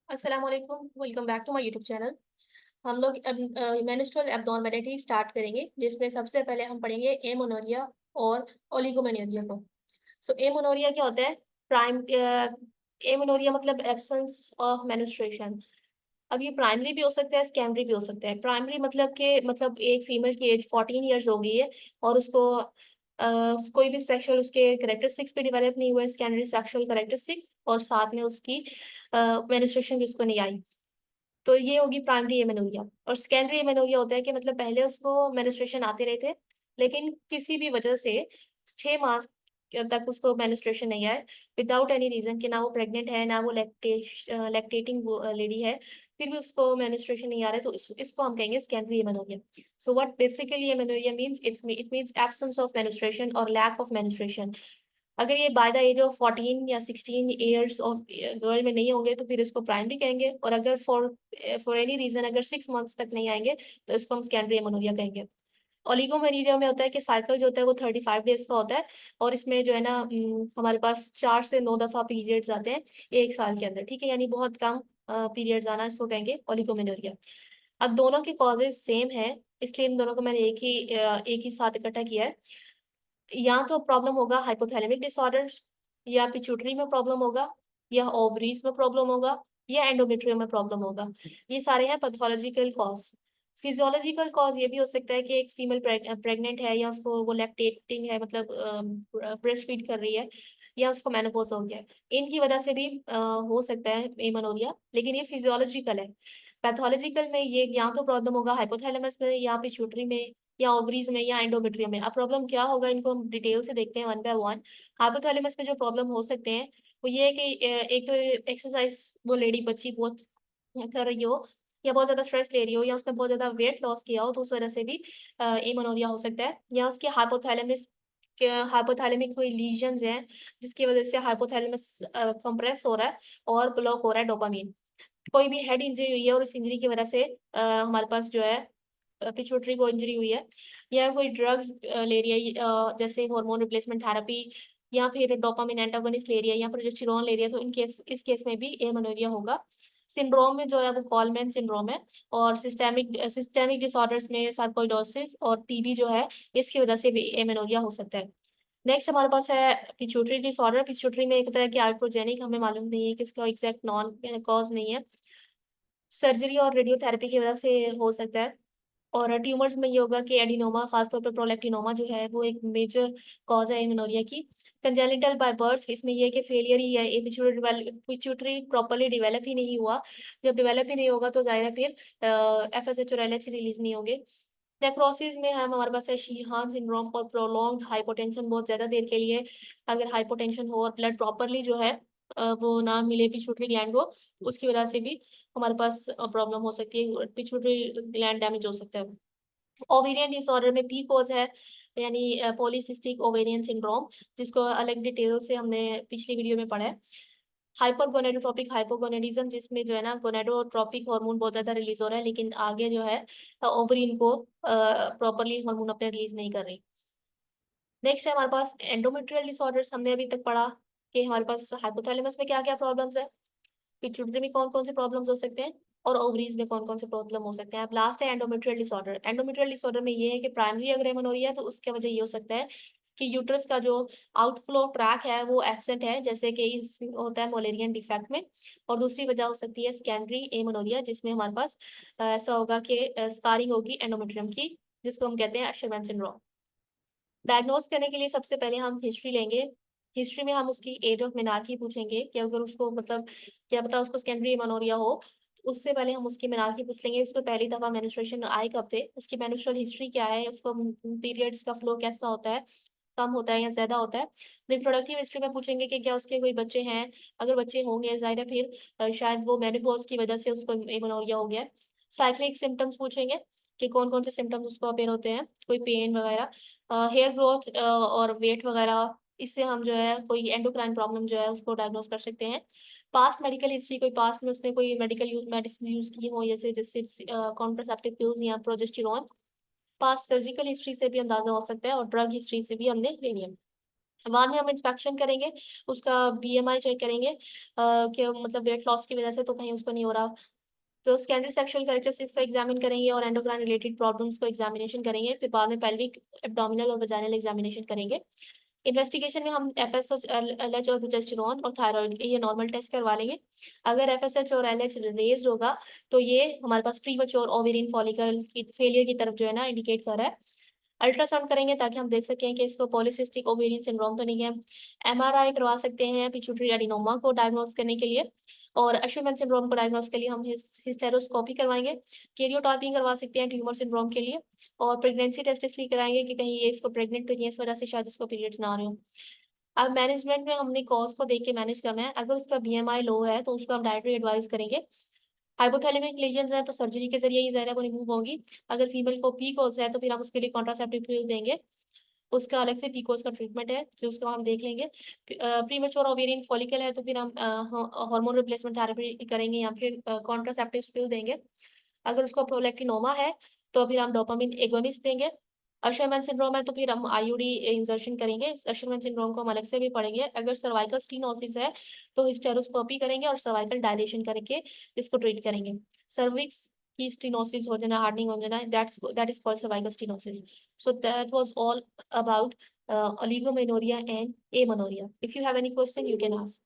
अस्सलाम वालेकुम, welcome back to my YouTube channel. हम लोग अब मेंस्ट्रुअल एब्नॉर्मेलिटी स्टार्ट करेंगे, जिसमें सबसे पहले हम पढ़ेंगे एमेनोरिया और ओलिगोमेनोरिया को। सो एमेनोरिया क्या होता है? एमेनोरिया मतलब एब्सेंस ऑफ मेंस्ट्रुएशन। अब ये प्राइमरी भी हो सकता है, सेकेंडरी भी हो सकता है। प्राइमरी मतलब कि मतलब एक फीमेल की एज 14 इयर्स हो गई है और उसको कोई भी सेक्सुअल उसके कैरेक्टरिस्टिक्स पे डेवलप नहीं हुआ है, सेकेंडरी सेक्सुअल कैरेक्टरिस्टिक्स, और साथ में उसकी मेंस्ट्रुएशन भी उसको नहीं आई। तो ये होगी प्राइमरी एमेनोरिया। और सेकेंडरी एमेनोरिया होता है कि मतलब पहले उसको मेंस्ट्रुएशन आते रहे थे, लेकिन किसी भी वजह से 6 माह तक उसको मेंस्ट्रुएशन नहीं आए, विदाउट एनी रीजन, कि ना वो प्रेग्नेंट है, ना वो लैक्टेटिंग लेडी है, फिर भी उसको मेंस्ट्रुएशन नहीं आ रहा है, तो इसको हम कहेंगे secondary amenorrhea. So what basically amenorrhea means, it means absence of menstruation और लैक ऑफ मेंस्ट्रुएशन। अगर ये बाय द एज ऑफ 14 या 16 ईयर्स ऑफ गर्ल में नहीं होंगे तो फिर इसको प्राइमरी कहेंगे, और अगर फॉर फॉर एनी रीजन अगर 6 मंथ्स तक नहीं आएंगे तो इसको हम सेकेंडरी एमेनोरिया कहेंगे। ओलिगोमेनिरिया में होता है कि साइकिल जो होता है वो 35 डेज का होता है, और इसमें जो है ना हमारे पास 4 से 9 दफा पीरियड्स आते हैं एक साल के अंदर, ठीक है, यानी बहुत कम पीरियड्स आना, इसको कहेंगे ओलिगोमेनोरिया। अब दोनों के कॉजेज सेम है, इसलिए इन दोनों को मैंने एक ही साथ इकट्ठा किया है। या तो प्रॉब्लम होगा हाइपोथैलेमिक डिसऑर्डर, या पिट्यूटरी में प्रॉब्लम होगा, या ओवरीज में प्रॉब्लम होगा, या एंडोमेट्रियम में प्रॉब्लम होगा। ये सारे हैं पैथोलॉजिकल कॉज। फिजियोलॉजिकल कॉज ये भी हो सकता है कि एक फीमेल प्रेग्नेंट है, या उसको वो लैक्टेटिंग है, मतलब ब्रेस्ट फीड कर रही है, या उसको मेनोपॉज हो गया है। इनकी वजह से भी हो सकता है एमेनोरिया, लेकिन ये फिजियोलॉजिकल है। पैथोलॉजिकल में ये या तो प्रॉब्लम होगा हाइपोथैलेमस में, या पिट्यूटरी में, या ओवरीज में, या एंडोमेट्रियम में। अब प्रॉब्लम क्या होगा, इनको हम डिटेल से देखते हैं वन बाय वन। हाइपोथैलेमस में जो प्रॉब्लम हो सकते हैं वो ये है कि एक तो एक्सरसाइज वो लेडी बच्ची बहुत कर रही हो, या बहुत ज्यादा स्ट्रेस ले रही हो, या उसने बहुत ज्यादा वेट लॉस किया हो, तो उस वजह से भी एमेनोरिया हो सकता है। या उसके हाइपोथैलेमिक कोई लीजन्स हैं, जिसकी वजह से हाइपोथैलेमस कंप्रेस हो रहा है और ब्लॉक हो रहा है डोपामीन। कोई भी हेड इंजरी हुई है और इस इंजरी की वजह से हमारे पास जो है पिट्यूटरी को इंजरी हुई है, या कोई ड्रग्स ले रही है, जैसे हार्मोन रिप्लेसमेंट थेरेपी, या फिर डोपामिन एंटागोनिस्ट ले रही है, या प्रोजेस्टेरोन ले रही है, तो इस केस में भी एमेनोरिया होगा। सिंड्रोम में जो है वो कॉलमैन सिंड्रोम है। और सिस्टेमिक डिसऑर्डर्स में सार्कोइडोसिस और टीबी जो है, इसकी वजह से भी एमेनोरिया हो सकता है। नेक्स्ट हमारे पास है पिट्यूटरी डिसऑर्डर। पिट्यूटरी में एक होता है कि आइट्रोजेनिक, हमें मालूम नहीं है कि उसका एग्जैक्ट नॉन कॉज नहीं है, सर्जरी और रेडियोथेरेपी की वजह से हो सकता है। और ट्यूमर्स में ये होगा कि एडिनोमा, खासतौर पर प्रोलेक्टिनोमा जो है, वो एक मेजर कॉज है एमेनोरिया की। कंजेनिटल बाय बर्थ, इसमें ये है कि फेलियर ही है, ये पिट्यूटरी प्रॉपरली डेवलप ही नहीं हुआ। जब डेवलप ही नहीं होगा तो जाहिर है फिर एफएसएच और एलएच रिलीज नहीं होंगे। नेक्रोसिस में हम हमारे पास है शीहान सिंड्रोम और प्रोलॉन्ग्ड हाइपोटेंशन, बहुत ज्यादा देर के लिए अगर हाइपोटेंशन हो और ब्लड प्रॉपरली जो है वो ना मिले पिट्यूटरी ग्लैंड को, उसकी वजह से भी हमारे पास प्रॉब्लम हो सकती है, पिट्यूटरी ग्लैंड डैमेज हो सकता है। ओवेरियन डिसऑर्डर में पीकोस है, यानी पॉलीसिस्टिक ओवेरियन सिंड्रोम, जिसको अलग डिटेल से हमने पिछली वीडियो में पढ़ा है। हाइपरगोनेडोट्रोपिक हाइपोगोनेडिज्म, जिसमें जो है ना गोनेडोट्रोपिक हार्मोन बहुत ज्यादा रिलीज हो रहा है, लेकिन आगे जो है ओवरी इनको प्रॉपरली हार्मोन अपने रिलीज नहीं कर रही। नेक्स्ट है हमारे पास एंडोमेट्रियल डिसऑर्डर्स। हमने अभी तक पढ़ा कि हमारे पास हाइपोथैलेमस में क्या क्या प्रॉब्लम्स है, पिट्यूटरी में कौन कौन से प्रॉब्लम्स हो सकते हैं, और ओवरीज में कौन कौन से प्रॉब्लम हो सकते हैं। अब लास्ट है एंडोमेट्रियल डिसऑर्डर। एंडोमेट्रियल डिसऑर्डर में ये है कि प्राइमरी अगर एमेनोरिया है तो उसकी वजह ये हो सकता है कि यूट्रस का जो आउटफ्लो ट्रैक है वो एब्सेंट है, जैसे कि होता है मोलेरियन डिफेक्ट में। और दूसरी वजह हो सकती है सेकेंडरी एमेनोरिया, जिसमें हमारे पास ऐसा होगा कि स्कारिंग होगी एंडोमेट्रियम की, जिसको हम कहते हैं अशरमैन सिंड्रोम। डायग्नोज करने के लिए सबसे पहले हम हिस्ट्री लेंगे। हिस्ट्री में हम उसकी एज ऑफ मेनार्की पूछेंगे कि अगर उसको मतलब क्या पता उसको सेकेंडरी मेनोरिया हो, तो उससे पहले हम उसकी मेनार्की पूछ लेंगे, उसको पहली दफा मेंस्ट्रुएशन आए कब थे, उसकी मेंस्ट्रुअल हिस्ट्री क्या है, उसको पीरियड्स का फ्लो कैसा होता है, कम होता है या ज्यादा होता है। रिप्रोडक्टिव हिस्ट्री में पूछेंगे कि क्या उसके कोई बच्चे हैं, अगर बच्चे होंगे जाहिर है फिर शायद वो मेनोपॉज की वजह से उसको मेनोरिया हो गया है। साइक्लिक सिम्टम्स पूछेंगे कि कौन कौन से सिम्टम्स उसको अपेयर होते हैं, कोई पेन वगैरह, हेयर ग्रोथ और वेट वगैरह। इससे हम जो है कोई एंडोक्राइन प्रॉब्लम जो है उसको डायग्नोस कर सकते हैं। पास्ट मेडिकल हिस्ट्री, कोई पास्ट में उसने कोई मेडिकल मेडिसिन यूज की हो, जैसे जैसे कॉन्ट्रासेप्टिव पिल्स या प्रोजेस्टेरोन। पास्ट सर्जिकल हिस्ट्री से भी अंदाजा हो सकता है, और ड्रग हिस्ट्री से भी हमने ले लिया। बाद में हम इंस्पेक्शन करेंगे, उसका BMI चेक करेंगे कि मतलब वेट लॉस की वजह से तो कहीं उसको नहीं हो रहा। तो सेकेंडरी सेक्सुअल कैरेक्टरिस्टिक्स को एग्जामिन करेंगे और एंडोक्राइन रिलेटेड प्रॉब्लम्स को एग्जामिनेशन करेंगे, फिर बाद में पेल्विक, एब्डोमिनल और वजाइनल एग्जामिनेशन करेंगे। इन्वेस्टिगेशन में हम FSH, LH और प्रोजेस्टेरॉन और थायराइड ये नॉर्मल टेस्ट करवा लेंगे। अगर FSH और LH रेज होगा तो ये हमारे पास प्रीमैच्योर ओवेरियन फॉलिकल की फेलियर की तरफ जो है ना इंडिकेट कर रहा है। अल्ट्रासाउंड करेंगे ताकि हम देख सकें कि इसको पॉलीसिस्टिक ओवेरियन सिंड्रोम तो नहीं है। MRI करवा सकते हैं पिट्यूटरी एडिनोमा को डायग्नोस करने के लिए, और अशुमन सिंड्रोम को डायग्नोस के लिए हम हिस्टेरोस्कोपी करवाएंगे। कैरियोटाइपिंग करवा सकते हैं ट्यूमर सिंड्रोम के लिए, और प्रेगनेंसी टेस्ट इसलिए कराएंगे कि कहीं ये इसको प्रेग्नेंट तो नहीं है, इस वजह से शायद इसको पीरियड्स ना आ रहे हो। अब मैनेजमेंट में हमने कॉज को देख के मैनेज करना है। अगर उसका BMI लो है तो उसको हम डाइटरी एडवाइस करेंगे। हाइपोथैलेमिक लीजन्स हैं तो सर्जरी के जरिए ही ज़हरा को रिमूव होंगी। अगर फीमेल को पीकोस है तो फिर हम उसके लिए कॉन्ट्रासेप्टिव पिल देंगे, उसका अलग से पीकोस का ट्रीटमेंट है जो उसका हम देख लेंगे। प्रीमेच्योर ओवेरियन फॉलिकल है तो फिर हम हार्मोन रिप्लेसमेंट थेरेपी करेंगे या फिर कॉन्ट्रासेप्टिव पिल देंगे। अगर उसको प्रोलैक्टिनोमा है तो फिर हम डोपामिन एगोनिस्ट देंगे। अशरमैन सिंड्रोम है तो फिर हम IUD इंजर्शन करेंगे। अशरमैन सिंड्रोम को हम अलग से भी पढ़ेंगे। अगर सर्वाइकल स्टीनोसिस है तो हिस्टेरोस्कोपी करेंगे और सर्वाइकल डायलेशन करके इसको ट्रीट करेंगे। सर्विक्स की स्टीनोसिस हो जाना, हार्डनिंग हो जाना, that is called cervical stenosis. So that was all about oligomenoria and amenorrhea. If you have any question, you can ask.